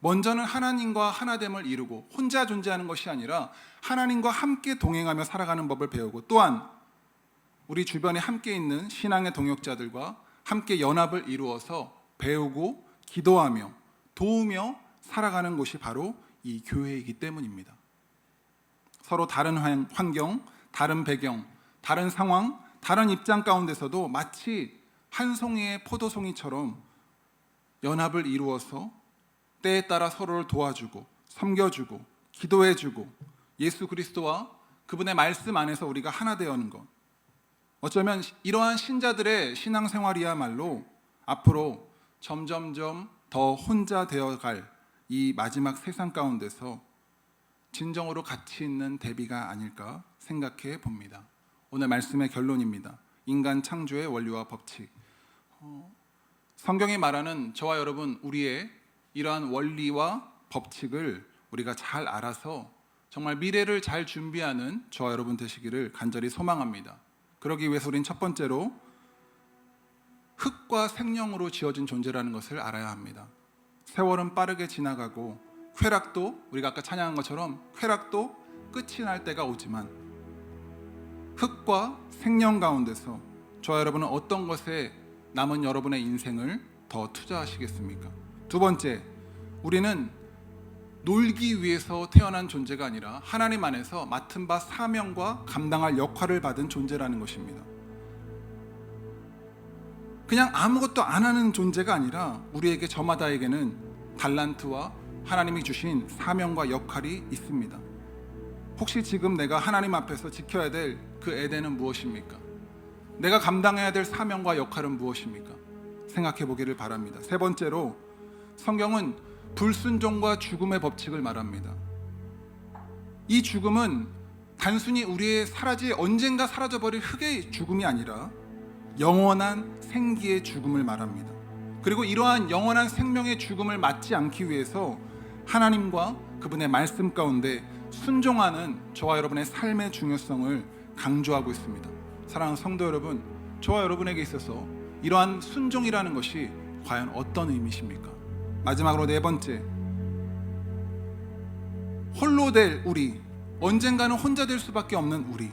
먼저는 하나님과 하나됨을 이루고 혼자 존재하는 것이 아니라 하나님과 함께 동행하며 살아가는 법을 배우고, 또한 우리 주변에 함께 있는 신앙의 동역자들과 함께 연합을 이루어서 배우고 기도하며 도우며 살아가는 곳이 바로 이 교회이기 때문입니다. 서로 다른 환경, 다른 배경, 다른 상황, 다른 입장 가운데서도 마치 한 송이의 포도송이처럼 연합을 이루어서 때에 따라 서로를 도와주고 섬겨주고 기도해주고 예수 그리스도와 그분의 말씀 안에서 우리가 하나 되어는 것, 어쩌면 이러한 신자들의 신앙생활이야말로 앞으로 점점점 더 혼자 되어갈 이 마지막 세상 가운데서 진정으로 가치 있는 대비가 아닐까 생각해 봅니다. 오늘 말씀의 결론입니다. 인간 창조의 원리와 법칙. 성경이 말하는 저와 여러분, 우리의 이러한 원리와 법칙을 우리가 잘 알아서 정말 미래를 잘 준비하는 저와 여러분 되시기를 간절히 소망합니다. 그러기 위해서 우린 첫 번째로 흙과 생명으로 지어진 존재라는 것을 알아야 합니다. 세월은 빠르게 지나가고 쾌락도, 우리가 아까 찬양한 것처럼 쾌락도 끝이 날 때가 오지만 흙과 생명 가운데서 저와 여러분은 어떤 것에 남은 여러분의 인생을 더 투자하시겠습니까? 두 번째, 우리는 놀기 위해서 태어난 존재가 아니라 하나님 안에서 맡은 바 사명과 감당할 역할을 받은 존재라는 것입니다. 그냥 아무것도 안 하는 존재가 아니라 우리에게 저마다에게는 달란트와 하나님이 주신 사명과 역할이 있습니다. 혹시 지금 내가 하나님 앞에서 지켜야 될 그 에덴은 무엇입니까? 내가 감당해야 될 사명과 역할은 무엇입니까? 생각해 보기를 바랍니다. 세 번째로, 성경은 불순종과 죽음의 법칙을 말합니다. 이 죽음은 단순히 우리의 언젠가 사라져버릴 흙의 죽음이 아니라 영원한 생기의 죽음을 말합니다. 그리고 이러한 영원한 생명의 죽음을 맞지 않기 위해서 하나님과 그분의 말씀 가운데 순종하는 저와 여러분의 삶의 중요성을 강조하고 있습니다. 사랑하는 성도 여러분, 저와 여러분에게 있어서 이러한 순종이라는 것이 과연 어떤 의미십니까? 마지막으로 네 번째, 홀로 될 우리, 언젠가는 혼자 될 수밖에 없는 우리.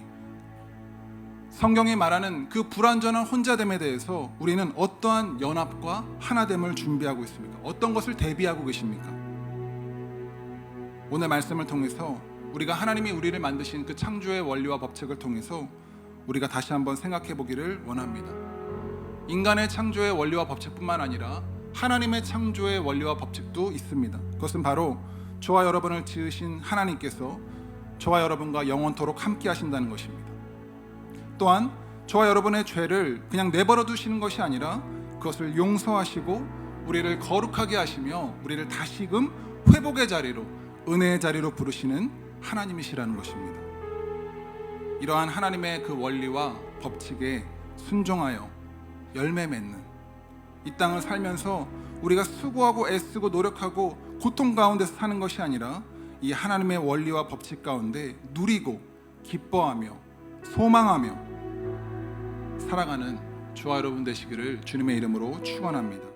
성경이 말하는 그 불완전한 혼자됨에 대해서 우리는 어떠한 연합과 하나됨을 준비하고 있습니까? 어떤 것을 대비하고 계십니까? 오늘 말씀을 통해서 우리가 하나님이 우리를 만드신 그 창조의 원리와 법칙을 통해서 우리가 다시 한번 생각해 보기를 원합니다. 인간의 창조의 원리와 법칙뿐만 아니라 하나님의 창조의 원리와 법칙도 있습니다. 그것은 바로 저와 여러분을 지으신 하나님께서 저와 여러분과 영원토록 함께 하신다는 것입니다. 또한 저와 여러분의 죄를 그냥 내버려 두시는 것이 아니라 그것을 용서하시고 우리를 거룩하게 하시며 우리를 다시금 회복의 자리로, 은혜의 자리로 부르시는 하나님이시라는 것입니다. 이러한 하나님의 그 원리와 법칙에 순종하여 열매 맺는 이 땅을 살면서 우리가 수고하고 애쓰고 노력하고 고통 가운데서 사는 것이 아니라 이 하나님의 원리와 법칙 가운데 누리고 기뻐하며 소망하며 살아가는 저와 여러분 되시기를 주님의 이름으로 축원합니다.